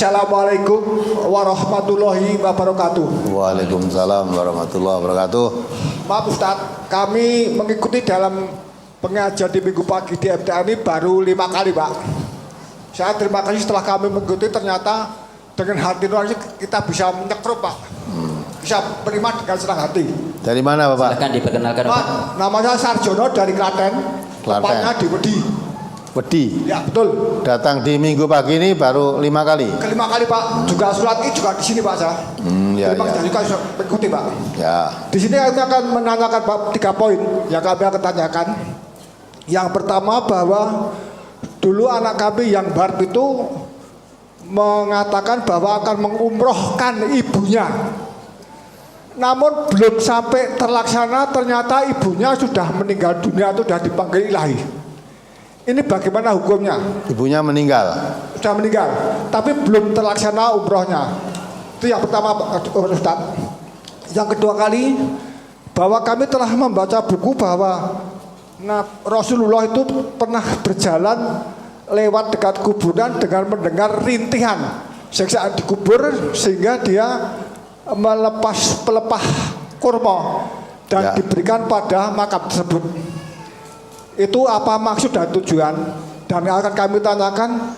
Assalamualaikum warahmatullahi wabarakatuh. Waalaikumsalam warahmatullahi wabarakatuh. Maaf Ustadz, kami mengikuti dalam pengajian di minggu pagi di MTA ini baru 5 kali Pak. Saya terima kasih setelah kami mengikuti, ternyata dengan hati nurani kita bisa menyekrup Pak. Bisa menerima dengan senang hati. Dari mana Bapak? Silakan diperkenalkan Pak, nama saya Sarjono dari Klaten. Tepatnya di Wedi. Wedi. Ya betul. Datang di minggu pagi ini baru 5 kali. Kelima kali Pak. Juga sholat Id juga di sini Pak saya. Ya, Terima kasih ya. juga mengikuti Pak. Ya. Di sini kita akan menanyakan Pak 3 poin yang kami akan tanyakan. Yang pertama bahwa dulu anak kami yang Barb itu mengatakan bahwa akan mengumrohkan ibunya. Namun belum sampai terlaksana, ternyata ibunya sudah meninggal dunia, itu sudah dipanggil ilahi. Ini bagaimana hukumnya? Ibunya meninggal. Sudah meninggal, tapi belum terlaksana umrohnya. Itu yang pertama Ustaz. Yang kedua kali, bahwa kami telah membaca buku bahwa Rasulullah itu pernah berjalan lewat dekat kuburan dengan mendengar rintihan siksaan di kubur, sehingga dia melepas pelepah kurma dan diberikan pada makam tersebut. Itu apa maksud dan tujuan? Dan akan kami tanyakan,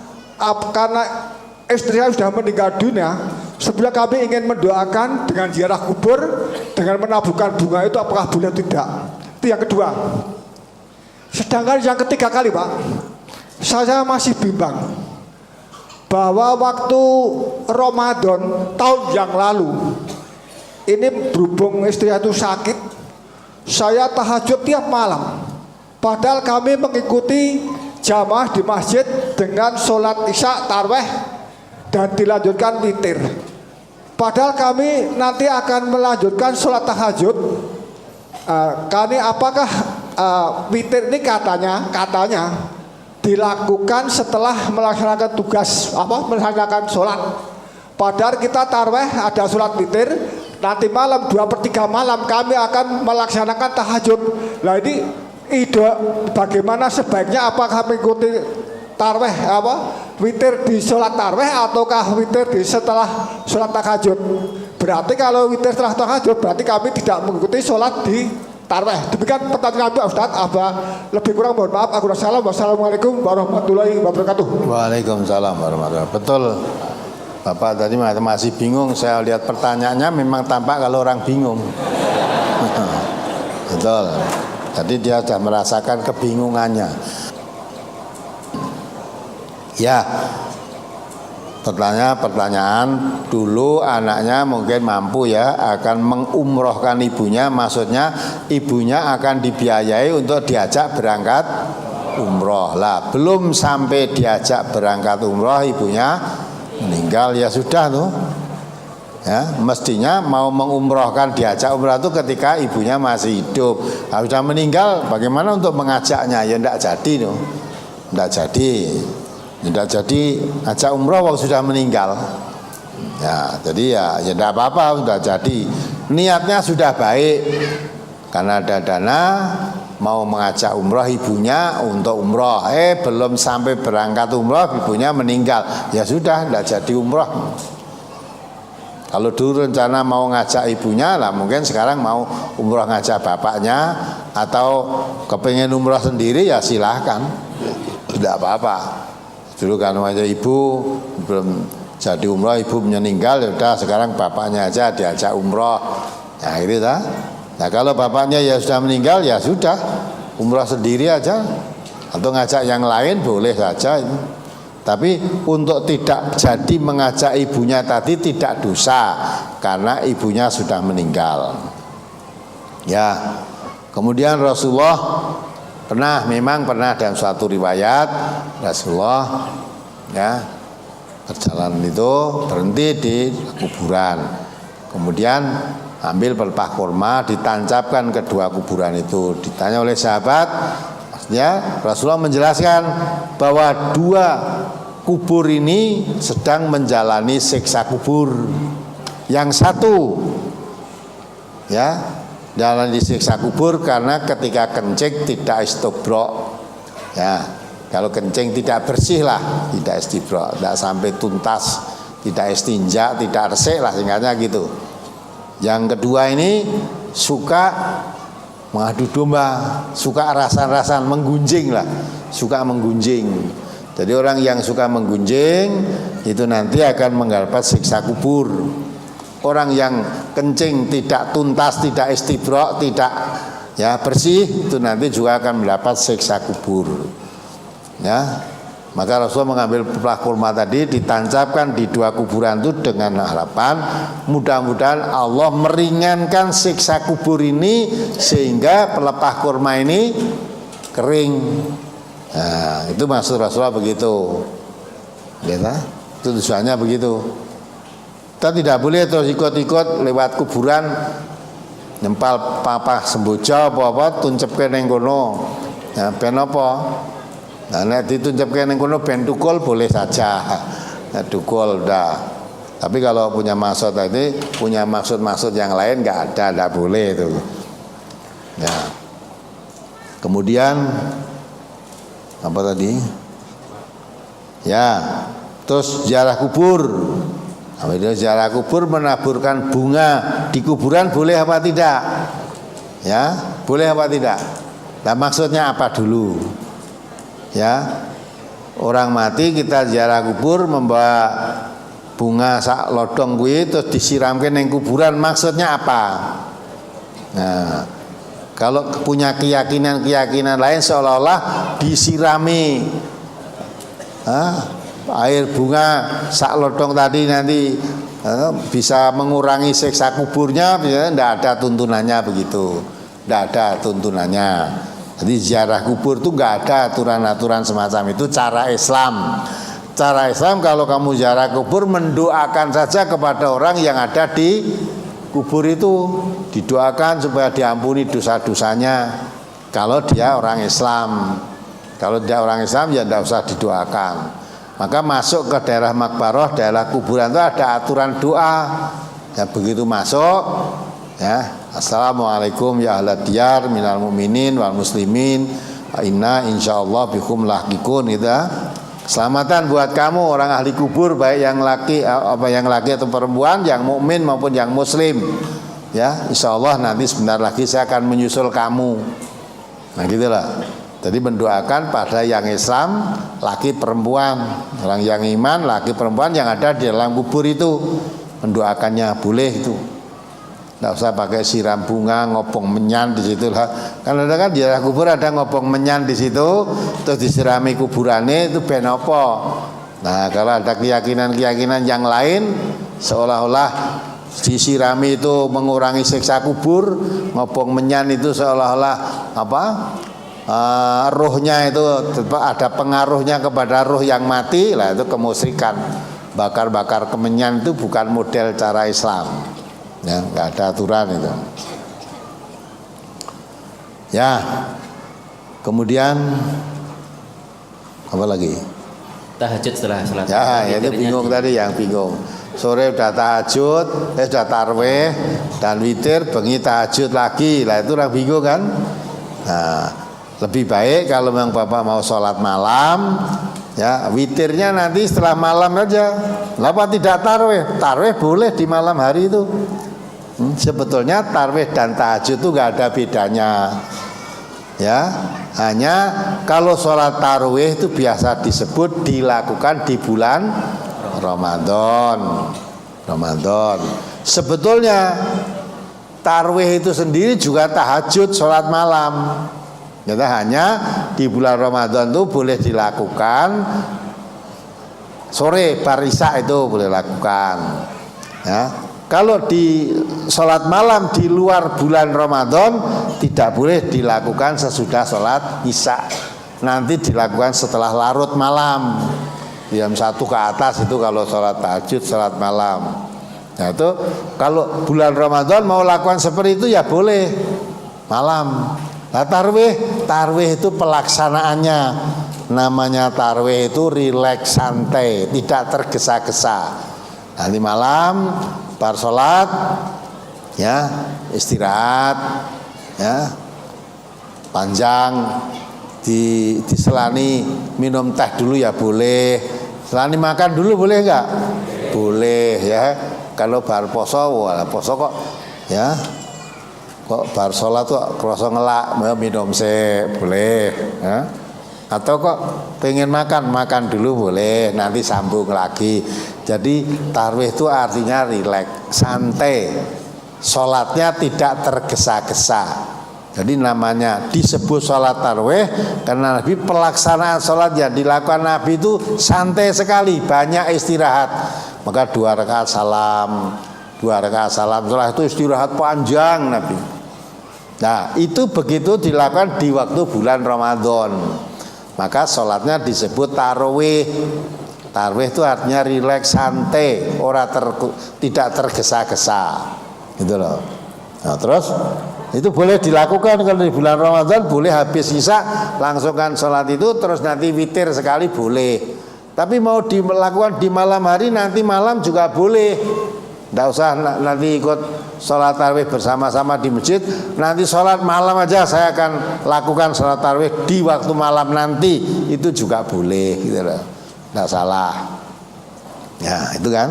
karena istrinya sudah meninggal dunia, sebenarnya kami ingin mendoakan dengan ziarah kubur, dengan menabuhkan bunga, itu apakah boleh atau tidak? Itu yang kedua. Sedangkan yang ketiga kali Pak, saya masih bimbang bahwa waktu Ramadan tahun yang lalu, ini berhubung istri itu sakit, saya tahajud tiap malam. Padahal kami mengikuti jamaah di masjid dengan sholat isya tarawih dan dilanjutkan witir. Padahal kami nanti akan melanjutkan sholat tahajud. Kami apakah witir ini katanya dilakukan setelah melaksanakan tugas melaksanakan sholat. Padahal kita tarawih ada sholat witir, nanti malam 2/3 malam kami akan melaksanakan tahajud. Nah ini ide bagaimana sebaiknya, apakah mengikuti tarawih witir di sholat tarawih ataukah witir di setelah sholat tahajud? Berarti kalau witir setelah tahajud berarti kami tidak mengikuti sholat di tarawih. Demikian pertanyaan kami Ustaz. Lebih kurang mohon maaf. Wassalamualaikum warahmatullahi wabarakatuh. Waalaikumsalam warahmatullahi wabarakatuh. Betul. Bapak tadi masih bingung. Saya lihat pertanyaannya memang tampak kalau orang bingung. Betul. Jadi dia sudah merasakan kebingungannya. Ya, pertanyaan dulu anaknya mungkin mampu ya akan mengumrohkan ibunya, maksudnya ibunya akan dibiayai untuk diajak berangkat umroh. Lah belum sampai diajak berangkat umroh ibunya meninggal, ya sudah tuh. Ya, mestinya mau mengumrohkan diajak umrah itu ketika ibunya masih hidup. Kalau sudah meninggal, bagaimana untuk mengajaknya? Ya tidak jadi, no. Tidak jadi ajak umroh waktu sudah meninggal. Ya, jadi ya tidak apa-apa, sudah jadi. Niatnya sudah baik, karena ada dana mau mengajak umroh ibunya untuk umroh. Belum sampai berangkat umroh ibunya meninggal. Ya sudah, tidak jadi umroh. Kalau dulu rencana mau ngajak ibunya lah, mungkin sekarang mau umroh ngajak bapaknya atau kepengen umroh sendiri ya silahkan, tidak apa-apa. Dulu kan aja ibu belum jadi umroh, ibu meninggal, ya udah sekarang bapaknya aja diajak umroh. Ya gitu dah. Nah kalau bapaknya ya sudah meninggal ya sudah umroh sendiri aja, atau ngajak yang lain boleh saja itu. Tapi untuk tidak jadi mengajak ibunya tadi tidak dosa karena ibunya sudah meninggal. Ya. Kemudian Rasulullah memang pernah dalam suatu riwayat Rasulullah ya perjalanan itu berhenti di kuburan. Kemudian ambil pelepah kurma ditancapkan kedua kuburan itu. Ditanya oleh sahabat, ya, Rasulullah menjelaskan bahwa dua kubur ini sedang menjalani siksa kubur. Yang satu ya jalani siksa kubur karena ketika kencing tidak istibrok. Ya, kalau kencing tidak bersih lah, tidak istibrok, tidak sampai tuntas. tidak istinja, tidak resik lah singkatnya gitu. Yang kedua ini suka mengadu domba, suka rasan-rasan, menggunjing lah, suka menggunjing. Jadi orang yang suka menggunjing itu nanti akan mendapat siksa kubur. Orang yang kencing tidak tuntas, tidak istibra, tidak ya bersih, itu nanti juga akan mendapat siksa kubur. Ya, maka Rasulullah mengambil pelah kurma tadi ditancapkan di dua kuburan itu dengan harapan mudah-mudahan Allah meringankan siksa kubur ini sehingga pelepah kurma ini kering. Nah, itu maksud Rasulullah begitu. Ya, itu tujuannya begitu. Kita tidak boleh terus ikut-ikut lewat kuburan nyempal papa semboja apa-apa tuncepke ning kono. Nah, ben apa? Nah, nek dituncepke ning kono ben tukul boleh saja. Nah, tukul dah. Tapi kalau punya maksud tadi, punya maksud-maksud yang lain enggak ada, enggak boleh itu. Ya. Kemudian apa tadi? Ya, terus ziarah kubur. Apabila ziarah kubur menaburkan bunga di kuburan boleh apa tidak? Ya, boleh apa tidak? Nah, maksudnya apa dulu? Ya, orang mati kita ziarah kubur membawa bunga sak lodong kuwi terus disiramke ning kuburan, maksudnya apa? Nah, kalau punya keyakinan lain seolah-olah disirami air bunga sak lodong tadi nanti bisa mengurangi siksa kuburnya, tidak ada tuntunannya begitu, tidak ada tuntunannya. Jadi ziarah kubur itu nggak ada aturan-aturan semacam itu. Cara Islam kalau kamu ziarah kubur mendoakan saja kepada orang yang ada di kubur itu, didoakan supaya diampuni dosa-dosanya. Kalau dia orang Islam, kalau dia orang Islam ya tidak usah didoakan. Maka masuk ke daerah makbaroh, daerah kuburan itu ada aturan doa. Ya begitu masuk, ya assalamualaikum ya ahlad diyar minal mu'minin wal muslimin inna insyaallah bikum lahikun gitu. Selamatan buat kamu orang ahli kubur, baik yang laki atau perempuan, yang mukmin maupun yang muslim. Ya, insyaallah nanti sebentar lagi saya akan menyusul kamu. Nah, gitulah. Jadi mendoakan pada yang Islam, laki perempuan, orang yang iman, laki perempuan yang ada di dalam kubur itu, mendoakannya boleh itu. Tidak usah pakai siram bunga, ngopong menyan di situ lah. Kan ada kan di daerah kubur ada ngopong menyan di situ, terus disirami kuburannya itu ben apa. Nah, kalau ada keyakinan yang lain seolah-olah disirami itu mengurangi siksa kubur, ngopong menyan itu seolah-olah apa? Rohnya itu ada pengaruhnya kepada roh yang mati, lah itu kemusyrikan. Bakar-bakar kemenyan itu bukan model cara Islam. Ya, nggak ada aturan itu. Ya, kemudian apa lagi? Tahajud setelah salat. Ya, itu bingung tadi yang bingung. Sore udah tahajud, sudah tarweh dan witir, bengi tahajud lagi. Lah itu orang bingung kan? Nah, lebih baik kalau memang Bapak mau sholat malam, ya witirnya nanti setelah malam aja. Kenapa tidak tarweh? Tarweh boleh di malam hari itu. Sebetulnya tarweh dan tahajud itu nggak ada bedanya. Ya, hanya kalau sholat tarweh itu biasa disebut dilakukan di bulan Ramadan. Sebetulnya tarweh itu sendiri juga tahajud, sholat malam. Kita hanya di bulan Ramadan itu boleh dilakukan sore bar isya itu boleh lakukan. Ya. Kalau di sholat malam di luar bulan Ramadan tidak boleh dilakukan sesudah sholat isya. Nanti dilakukan setelah larut malam, jam 1 ke atas itu kalau sholat tahajud, sholat malam. Nah itu kalau bulan Ramadan mau lakukan seperti itu ya boleh malam. Nah, tarwih itu pelaksanaannya. Namanya tarwih itu rileks, santai, tidak tergesa-gesa. Nanti malam bar sholat, ya istirahat, ya panjang, diselani minum teh dulu ya boleh, selani makan dulu boleh enggak? boleh ya. Kalau bar poso, wah poso kok ya. Kok bar sholat tuh kerasa ngelak, minum se boleh ya. Atau kok pengen makan dulu boleh, nanti sambung lagi. Jadi tarwih itu artinya rileks, santai. Sholatnya tidak tergesa-gesa. Jadi namanya disebut sholat tarwih karena Nabi pelaksanaan sholat yang dilakukan Nabi itu santai sekali, banyak istirahat. Maka 2 rakaat salam, setelah itu istirahat panjang Nabi. Nah itu begitu dilakukan di waktu bulan Ramadan. Maka sholatnya disebut tarawih. Tarawih itu artinya rileks, santai, tidak tergesa-gesa, gitu loh. Nah terus itu boleh dilakukan kalau di bulan Ramadan, boleh habis isya langsungkan sholat itu, terus nanti witir sekali boleh. Tapi mau dilakukan di malam hari, nanti malam juga boleh. Tidak usah nanti ikut sholat tarawih bersama-sama di masjid. Nanti sholat malam aja saya akan lakukan sholat tarawih di waktu malam nanti, itu juga boleh, gitu loh. Tidak salah. Ya itu kan.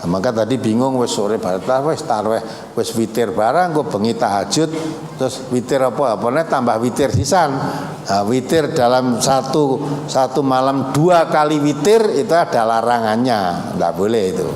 Nah, maka tadi bingung wis sore bar tarawih wis witir barang kok bengi tahajud terus witir apa tambah witir sisan. Nah, witir dalam satu malam 2 kali witir itu ada larangannya, tidak boleh itu.